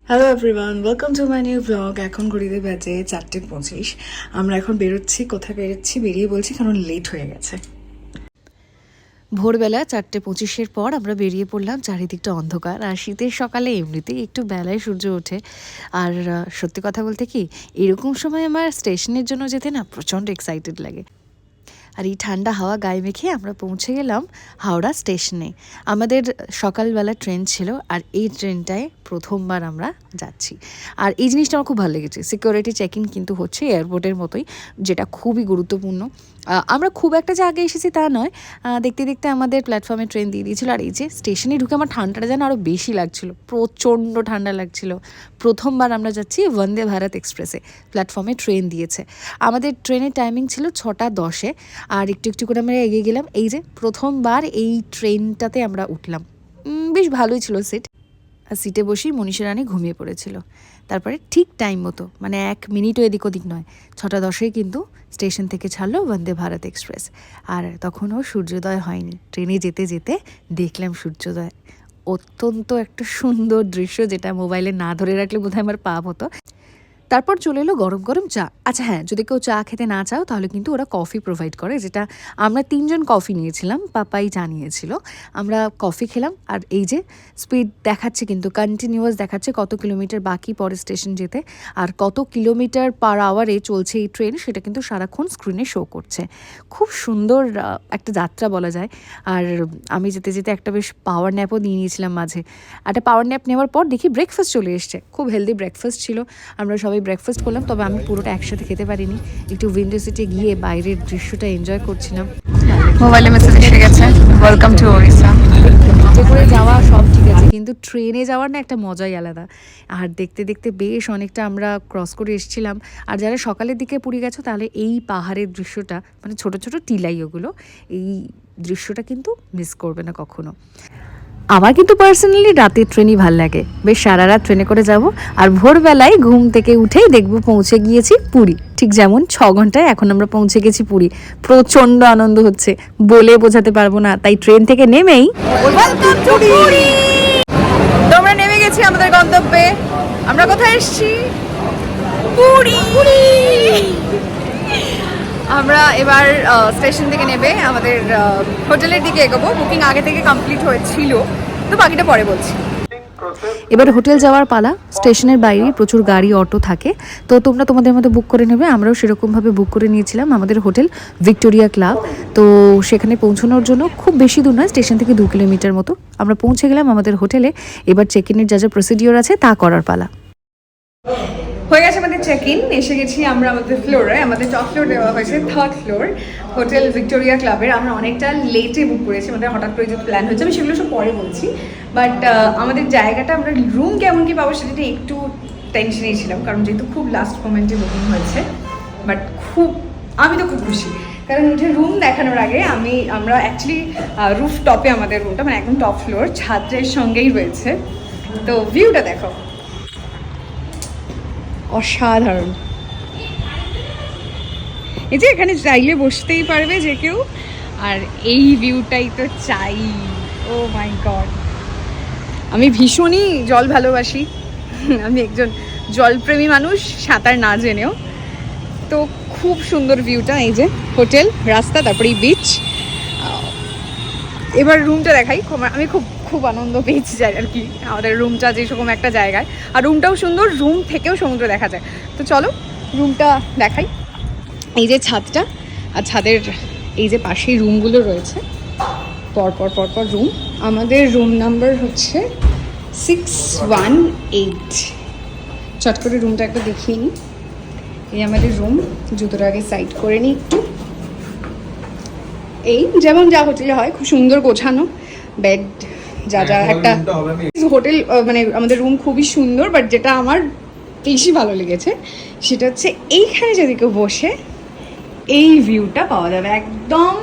Hello everyone, welcome to my new blog. এখন ঘড়িতে বাজে 4:25। আমরা এখন বেরোচ্ছি। কোথায় বেরোচ্ছি বেরিয়ে বলছি, কারণ লেট হয়ে গেছে। ভোরবেলা 4:25-এর পর আমরা বেরিয়ে পড়লাম। চারিদিকটা অন্ধকার, আর শীতের সকালে এমনিতেই একটু বেলায় সূর্য ওঠে। আর সত্যি কথা বলতে কি, এরকম সময় আমার স্টেশনের জন্য যেতে না প্রচণ্ড এক্সাইটেড লাগে। আর এই ঠান্ডা হাওয়া গায়ে মেখে আমরা পৌঁছে গেলাম হাওড়া স্টেশনে। আমাদের সকালবেলা ট্রেন ছিল, আর এই ট্রেনটায় প্রথমবার আমরা যাচ্ছি। আর এই জিনিসটা আমার খুব ভালো লেগেছে। সিকিউরিটি চেক ইন কিন্তু হচ্ছে এয়ারপোর্টের মতোই, যেটা খুবই গুরুত্বপূর্ণ। আমরা খুব একটা যে আগে এসেছি তা নয়, দেখতে দেখতে আমাদের প্ল্যাটফর্মে ট্রেন দিয়ে দিয়েছিল। আর এই যে স্টেশনে ঢুকে আমার ঠান্ডাটা যেন আরও বেশি লাগছিল, প্রচণ্ড ঠান্ডা লাগছিল। প্রথমবার আমরা যাচ্ছি বন্দে ভারত এক্সপ্রেসে, প্ল্যাটফর্মে ট্রেন দিয়েছে। আমাদের ট্রেনের টাইমিং ছিল 6:10-এ, আর একটু একটু করে আমরা এগিয়ে গেলাম। এই যে প্রথমবার এই ট্রেনটাতে আমরা উঠলাম। বেশ ভালোই ছিল সিট। আর সিটে বসেই মনীষা রানী ঘুমিয়ে পড়েছিল। তারপরে ঠিক টাইম মতো, মানে 1 মিনিটও এদিক ওদিক নয়, 6:10-এই কিন্তু স্টেশন থেকে ছাড়লো বন্দে ভারত এক্সপ্রেস। আর তখনও সূর্যোদয় হয়নি। ট্রেনে যেতে যেতে দেখলাম সূর্যোদয়। অত্যন্ত একটা সুন্দর দৃশ্য, যেটা মোবাইলে না ধরে রাখলে বোধহয় আমার পাপ হতো। তারপর চলে এলো গরম গরম চা। আচ্ছা হ্যাঁ, যদি কেউ চা খেতে না চাও তাহলে কিন্তু ওরা কফি প্রোভাইড করে, যেটা আমরা 3জন কফি নিয়েছিলাম, পাপাই চা নিয়েছিল। আমরা কফি খেলাম। আর এই যে স্পিড দেখাচ্ছে, কিন্তু কন্টিনিউয়াস দেখাচ্ছে কত কিলোমিটার বাকি পরে স্টেশন যেতে, আর কত কিলোমিটার পার আওয়ারে চলছে এই ট্রেন, সেটা কিন্তু সারাক্ষণ স্ক্রিনে শো করছে। খুব সুন্দর একটা যাত্রা বলা যায়। আর আমি যেতে যেতে একটা বেশ পাওয়ার ন্যাপও নিয়ে নিয়েছিলাম মাঝে। একটা পাওয়ার ন্যাপ নেওয়ার পর দেখি ব্রেকফাস্ট চলে এসছে। খুব হেলদি ব্রেকফাস্ট ছিল। আমরা সবাই ব্রেকফাস্ট করলাম, তবে আমি পুরোটা একসাথে খেতে পারিনি। একটু উইন্ডো সিটে গিয়ে বাইরের দৃশ্যটা এনজয় করছিলাম। মোবাইলে মেসেজ এসে গেছে, ওয়েলকাম টু ওড়িশা। হেঁটে করে যাওয়া সব ঠিক আছে, কিন্তু ট্রেনে যাওয়ার না একটা মজাই আলাদা। আর দেখতে দেখতে বেশ অনেকটা আমরা ক্রস করে এসেছিলাম। আর যারা সকালের দিকে পুরী গেছো, তাহলে এই পাহাড়ের দৃশ্যটা, মানে ছোট ছোট টিলাই ওগুলো, এই দৃশ্যটা কিন্তু মিস করবে না কখনো। আমার কিন্তু পার্সোনালি রাতের ট্রেনই ভাল লাগে। বেশ সারা রাত ট্রেনে করে যাব, আর ভোরবেলায় ঘুম থেকে উঠেই দেখব পৌঁছে গিয়েছি পুরী। ঠিক যেমন 6 ঘন্টায় এখন আমরা পৌঁছে গেছি পুরী। প্রচণ্ড আনন্দ হচ্ছে, বলে বোঝাতে পারবো না। তাই ট্রেন থেকে নেমেই তোমরা নেমে গেছি আমাদের গন্তব্যে। আমরা কোথায় এসেছি? পুরী। আমরা এবার স্টেশন থেকে নেবে আমাদের হোটেলের দিকে এগোবো। বুকিং আগে থেকে কমপ্লিট হয়েছিল, তো বাকিটা পরে বলছি। এবার হোটেল যাওয়ার পালা। স্টেশনের বাইরে প্রচুর গাড়ি অটো থাকে, তো তোমরা তোমাদের মতো বুক করে নেবে। আমরাও সেরকমভাবে বুক করে নিয়েছিলাম। আমাদের হোটেল ভিক্টোরিয়া ক্লাব। তো সেখানে পৌঁছানোর জন্য খুব বেশি দূর নয়, স্টেশন থেকে 2 কিলোমিটার মতো। আমরা পৌঁছে গেলাম আমাদের হোটেলে। এবার চেক ইনের যা যা প্রসিডিওর আছে তা করার পালা। হয়ে গেছে আমাদের চেক ইন। এসে গেছি আমরা আমাদের ফ্লোরে। আমাদের টপ ফ্লোর দেওয়া হয়েছে 3rd ফ্লোর, হোটেল ভিক্টোরিয়া ক্লাবের। আমরা অনেকটা লেটে বুক করেছি, আমাদের হঠাৎ করে যে প্ল্যান হয়েছে, আমি সেগুলো সব পরে বলছি। বাট আমাদের জায়গাটা, আমরা রুম কেমন কি পাবো সেটা একটু টেনশনেই ছিলাম, কারণ যেহেতু খুব লাস্ট মোমেন্টে বুকিং হয়েছে। বাট আমি তো খুব খুশি, কারণ উঠে রুম দেখানোর আগে আমরা অ্যাকচুয়ালি রুফ টপে আমাদের রুমটা, মানে একদম টপ ফ্লোর, ছাদের সঙ্গেই রয়েছে। তো ভিউটা দেখো, অসাধারণ। এই যে এখানে চাইলে বসতেই পারবে যে কেউ, আর এই ভিউটাই তো চাই। ও মাই গড, আমি ভীষণই জল ভালোবাসি। আমি একজন জলপ্রেমী মানুষ, সাঁতার না জেনেও। তো খুব সুন্দর ভিউটা। এই যে হোটেল, রাস্তা, তারপরে এই বিচ। এবার রুমটা দেখাই। আমি খুব আনন্দ পেয়েছি যাই আর কি, আমাদের রুমটা যেরকম একটা জায়গায়, আর রুমটাও সুন্দর, রুম থেকেও সমুদ্র দেখা যায়। তো চলো রুমটা দেখাই। এই যে ছাদটা, আর ছাদের এই যে পাশেই রুমগুলো রয়েছে, পরপর রুম। আমাদের রুম নাম্বার হচ্ছে 618। চট করে রুমটা একটা দেখিয়ে নিই। এই আমাদের রুম। জুতোর আগে সাইড করে নিই একটু। এই যেমন যা হোটেলে হয়, খুব সুন্দর গোছানো বেড, যা একটা হোটেল, মানে আমাদের রুম খুবই সুন্দর। বাট যেটা আমার বেশি ভালো লেগেছে সেটা হচ্ছে এইখানে যদি কেউ বসে এই ভিউটা পাওয়া যাবে, একদম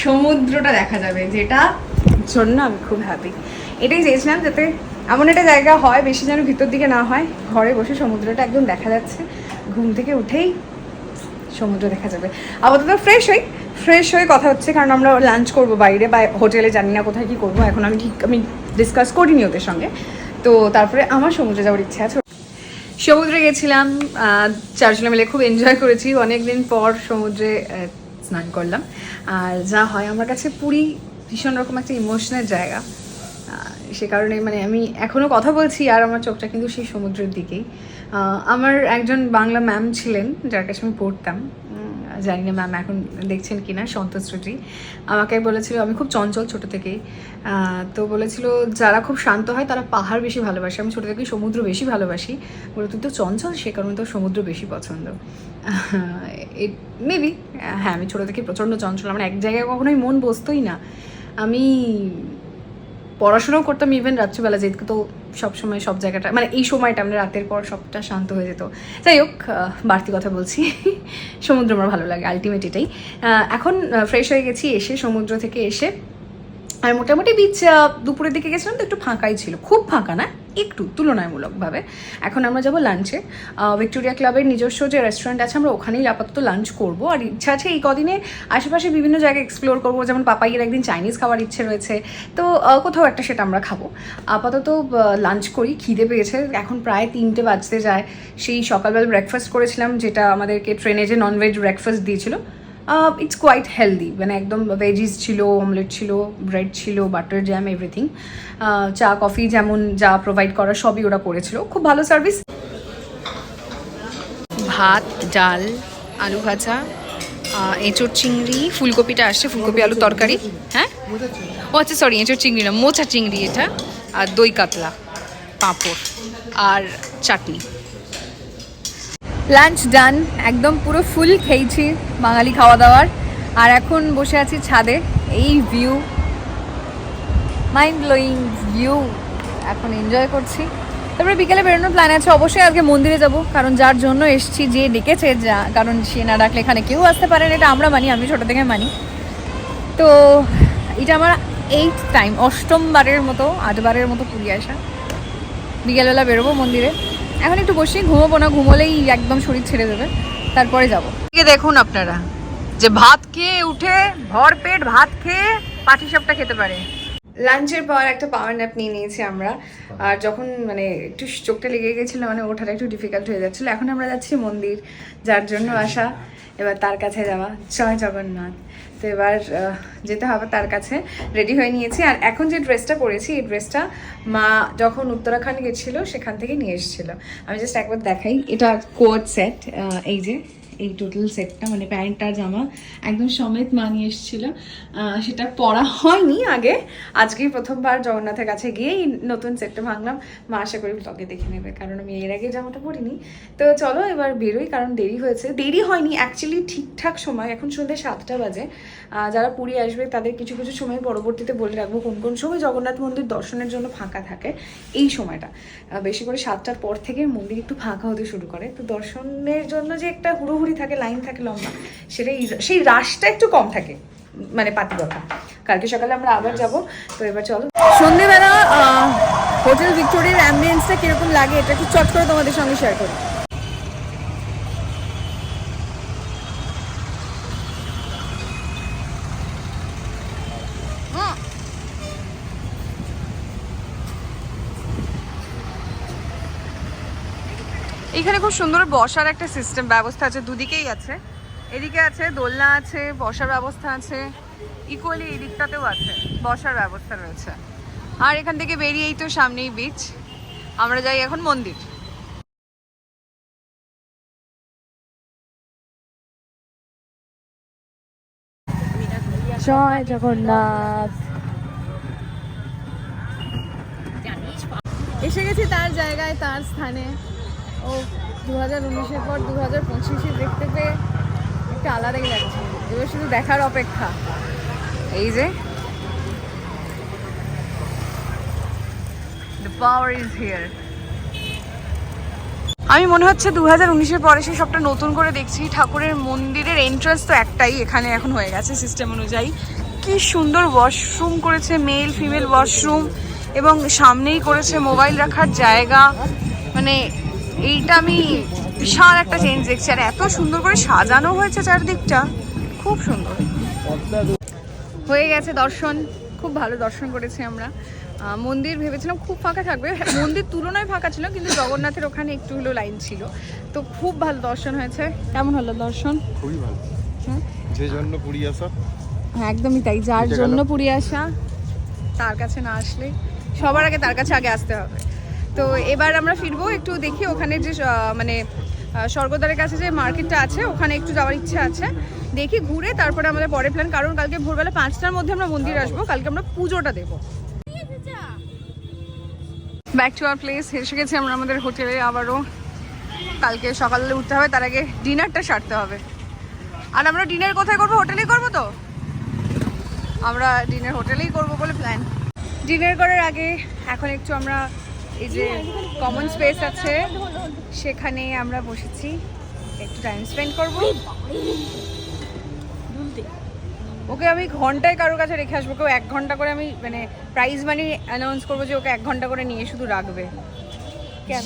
সমুদ্রটা দেখা যাবে, যেটা জন্য আমি খুব হ্যাপি। এটাই চেয়েছিলাম, যাতে এমন একটা জায়গা হয়, বেশি যেন ভিতর দিকে না হয়, ঘরে বসে সমুদ্রটা একদম দেখা যাচ্ছে। ঘুম থেকে উঠেই সমুদ্র দেখা যাবে। আপাতত ফ্রেশ হয়ে কথা হচ্ছে, কারণ আমরা লাঞ্চ করবো বাইরে বা হোটেলে, জানি না কোথায় কী করবো এখন। আমি ডিসকাস করিনি ওদের সঙ্গে। তো তারপরে আমার সমুদ্রে যাওয়ার ইচ্ছা আছে। সমুদ্রে গেছিলাম, চারজনে মিলে খুব এনজয় করেছি। অনেকদিন পর সমুদ্রে স্নান করলাম। আর যা হয় আমার কাছে পুরী ভীষণ রকম একটা ইমোশনাল জায়গা, সে কারণে মানে আমি এখনও কথা বলছি আর আমার চোখটা কিন্তু সেই সমুদ্রের দিকেই। আমার একজন বাংলা ম্যাম ছিলেন যার কাছে আমি পড়তাম, জানি না ম্যাম এখন দেখছেন কি না, সন্তোষশ্রী, আমাকে বলেছিল, আমি খুব চঞ্চল ছোটো থেকেই, তো বলেছিল যারা খুব শান্ত হয় তারা পাহাড় বেশি ভালোবাসে। আমি ছোটো থেকেই সমুদ্র বেশি ভালোবাসি, বলে তুই তো চঞ্চল সে কারণে তো সমুদ্র বেশি পছন্দ। মেবি হ্যাঁ, আমি ছোটো থেকে প্রচণ্ড চঞ্চল, আমার এক জায়গায় কখনোই মন বসতোই না। আমি পড়াশোনাও করতাম ইভেন রাত্রিবেলা, যেহেতু তো সবসময় সব জায়গাটা মানে এই সময়টা মানে রাতের পর সবটা শান্ত হয়ে যেত। যাই হোক, বাড়তি কথা বলছি। সমুদ্র আমার ভালো লাগে, আলটিমেট এটাই। এখন ফ্রেশ হয়ে গেছি এসে, সমুদ্র থেকে এসে, আর মোটামুটি বিচ দুপুরের দিকে গেছিলাম তো একটু ফাঁকাই ছিল, খুব ফাঁকা না, একটু তুলনামূলকভাবে। এখন আমরা যাব লাঞ্চে, ভিক্টোরিয়া ক্লাবের নিজস্ব যে রেস্টুরেন্ট আছে আমরা ওখানেই আপাতত লাঞ্চ করব। আর ইচ্ছা আছে এই কদিনে আশেপাশে বিভিন্ন জায়গায় এক্সপ্লোর করবো, যেমন পাপাইয়ের একদিন চাইনিজ খাওয়ার ইচ্ছে রয়েছে, তো কোথাও একটা সেটা আমরা খাবো। আপাতত লাঞ্চ করি, খিদে পেয়েছে, এখন প্রায় 3টে বাজতে যায়। সেই সকালবেলা ব্রেকফাস্ট করেছিলাম, যেটা আমাদেরকে ট্রেনে যে ননভেজ ব্রেকফাস্ট দিয়েছিল, ইটস কোয়াইট হেলদি, মানে একদম ভেজিস ছিল, অমলেট ছিল, ব্রেড ছিল, বাটার জ্যাম, এভরিথিং। চা কফি যেমন যা প্রোভাইড করা সবই ওরা করেছিল, খুব ভালো সার্ভিস। ভাত, ডাল, আলু ভাজা, এঁচোড় চিংড়ি, ফুলকপিটা আসছে, ফুলকপি আলু তরকারি। হ্যাঁ, ও আচ্ছা সরি, এঁচোড় চিংড়ি না, মোচা চিংড়ি এটা, আর দই কাতলা, পাঁপড় আর চাটনি। লাঞ্চ ডান, একদম পুরো ফুল খেয়েছি বাঙালি খাওয়া দাওয়ার। আর এখন বসে আছি ছাদে, এই ভিউ, মাইন্ড ব্লোয়িং ভিউ, এখন এনজয় করছি। তারপরে বিকেলে বেরোনোর প্ল্যান আছে, অবশ্যই আজকে মন্দিরে যাব, কারণ যার জন্য এসছি, যে ডেকেছে, যা, কারণ সে না ডাকলে এখানে কেউ আসতে পারে না, এটা আমরা মানি, আমি ছোটো থেকে মানি। তো এটা আমার 8th টাইম, 8মবারের মতো, 8বারের মতো পুরী আসা। বিকেলবেলা বেরোবো মন্দিরে, এখন একটু বসি, ঘুমোবো না, ঘুমোলেই একদম শরীর ছেড়ে দেবে, তারপরে যাবো। দেখুন আপনারা যে ভাত খেয়ে উঠে, ভর পেট ভাত খেয়ে পাটিসাপটা খেতে পারে। লাঞ্চের পর একটা পাওয়ার ন্যাপ নিয়ে নিয়েছি আমরা, আর যখন মানে একটু চোখটা লেগে গেছিলো, মানে ওঠাটা একটু ডিফিকাল্ট হয়ে যাচ্ছিলো। এখন আমরা যাচ্ছি মন্দির, যার জন্য আসা, এবার তার কাছে যাওয়া, জয় জগন্নাথ। তো এবার যেতে হবে তার কাছে, রেডি হয়ে নিয়েছি। আর এখন যে ড্রেসটা পরেছি, এই ড্রেসটা মা যখন উত্তরাখণ্ড গেছিলো সেখান থেকে নিয়ে এসেছিলো। আমি জাস্ট একবার দেখাই, এটা কোট সেট, এই যে এই টোটাল সেটটা, মানে প্যান্ট আর জামা একদম সমেত মা নিয়ে এসেছিলো। সেটা পরা হয়নি আগে, আজকেই প্রথমবার জগন্নাথের কাছে গিয়ে এই নতুন সেটটা ভাঙলাম। মা আশা করি ব্লগে দেখে নেবে, কারণ আমি এর আগে জামাটা পরিনি। তো চলো এবার বেরোই, কারণ দেরি হয়েছে। দেরি হয়নি অ্যাকচুয়ালি, ঠিকঠাক সময়, এখন সন্ধ্যে 7টা বাজে। যারা পুরী আসবে তাদের কিছু কিছু সময় পরবর্তীতে বলে রাখবো কোন কোন সময় জগন্নাথ মন্দির দর্শনের জন্য ফাঁকা থাকে। এই সময়টা বেশি করে 7টার পর থেকে মন্দির একটু ফাঁকা হতে শুরু করে, তো দর্শনের জন্য যে একটা হুড়োহুড়ি থাকে, লাইন থাকে লম্বা, সেটাই, সেই রাশটা একটু কম থাকে, মানে পাতি কথা। কালকে সকালে আমরা আবার যাব। তো এবার চলো, সন্ধ্যেবেলা হোটেল ভিক্টোরিয়ার অ্যাম্বিয়েন্সটা কিরকম লাগে এটা একটু চট করে তোমাদের সঙ্গে শেয়ার করি। এখানে খুব সুন্দর বসার একটা সিস্টেম ব্যবস্থা আছে, দুদিকেই আছে, এদিকে আছে দোলনা আছে, বসার ব্যবস্থা আছে, ইকুয়ালি এই দিকটাতেও আছে, বসার ব্যবস্থা রয়েছে। আর এখান থেকে বেরিয়েই তো সামনেই বিচ, আমরা যাই এখন মন্দির। জয় জগন্নাথ। এসে গেছি তার জায়গায়, তার স্থানে। ও 2019-এর পর 2025-এ দেখতে পেয়ে একটা আলাদাই লাগছে, এবার শুধু দেখার অপেক্ষা। এই যে the power is here। আমি মনে হচ্ছে 2019-এর পরে সেই সবটা নতুন করে দেখছি। ঠাকুরের মন্দিরের এন্ট্রান্স তো একটাই এখানে এখন হয়ে গেছে সিস্টেম অনুযায়ী। কি সুন্দর ওয়াশরুম করেছে, মেল ফিমেল ওয়াশরুম, এবং সামনেই করেছে মোবাইল রাখার জায়গা। মানে এইটা আমি বিশাল একটা চেঞ্জ দেখছি, আর এত সুন্দর করে সাজানো হয়েছে চারদিকটা, খুব সুন্দর হয়ে গেছে দর্শন, খুব ভালো দর্শন করেছি আমরা। মন্দির ভেবেছিলাম খুব ফাঁকা থাকবে, মন্দির তুলনায় ফাঁকা ছিল, কিন্তু জগন্নাথের ওখানে একটু হলেও লাইন ছিল। তো খুব ভালো দর্শন হয়েছে। কেমন হলো দর্শন? খুবই ভালো। হ্যাঁ যে জন্য পুরী আসা, হ্যাঁ একদমই তাই, যার জন্য পুরী আসা তার কাছে না আসলে, সবার আগে তার কাছে আগে আসতে হবে। তো এবার আমরা ফিরবো, একটু দেখি ওখানে যে মানে স্বর্গদ্বারের কাছে যে মার্কেটটা আছে ওখানে একটু যাওয়ার ইচ্ছা আছে, দেখি ঘুরে তারপরে আমাদের পরে প্ল্যান, কারণ কালকে ভোরবেলা 5টার মধ্যে আমরা মন্দির আসবো, কালকে আমরা পুজোটা দেবো। ব্যাক টু আওয়ার প্লেস, এসে গেছি আমরা আমাদের হোটেলে আবারও। কালকে সকালে উঠতে হবে, তার আগে ডিনারটা সারতে হবে। আর আমরা ডিনার কোথায় করবো? হোটেলেই করবো তো, আমরা ডিনার হোটেলেই করবো বলে প্ল্যান। ডিনার করার আগে এখন একটু আমরা এই যে কমন স্পেস আছে সেখানে আমরা বসেছি, একটু টাইম স্পেন্ড করবো। ওকে আমি ঘন্টায় কারোর কাছে রেখে আসবো, কেউ 1 ঘন্টা করে, আমি মানে প্রাইজ মানি অ্যানাউন্স করবো যে ওকে 1 ঘন্টা করে নিয়ে শুধু রাখবে।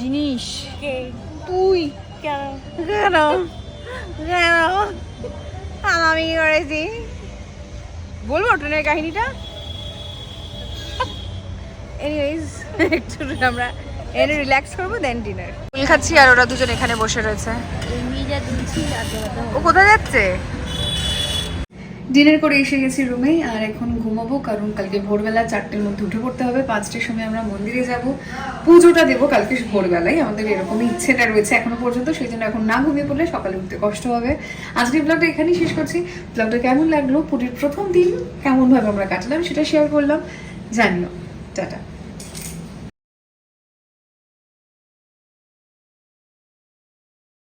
জিনিস তুই কেন কেন কেন আমি কি করেছি বলবো ট্রেনের কাহিনীটা? এনিওয়েজ একটু আমরা এনে রিল্যাক্স করবো, দেন ডিনার। ফুল খাচ্ছি আর ওরা দুজন এখানে বসে রয়েছে। ও কোথায় যাচ্ছে? ডিনার করে এসে গেছি রুমে, আর এখন ঘুমাবো, কারণ কালকে ভোরবেলা 4টের মধ্যে উঠে পড়তে হবে। 5টার সময় আমরা মন্দিরে যাব, পুজোটা দেবো কালকে ভোরবেলায়, আমাদের এরকমই ইচ্ছেটা রয়েছে এখনো পর্যন্ত। সেই জন্য এখন না ঘুমিয়ে পড়লে সকালে উঠতে কষ্ট হবে। আজকের ব্লগটা এখানেই শেষ করছি। ব্লগটা কেমন লাগলো, পুরীর প্রথম দিন কেমনভাবে আমরা কাটালাম সেটা শেয়ার করলাম, জানিও। টাটা।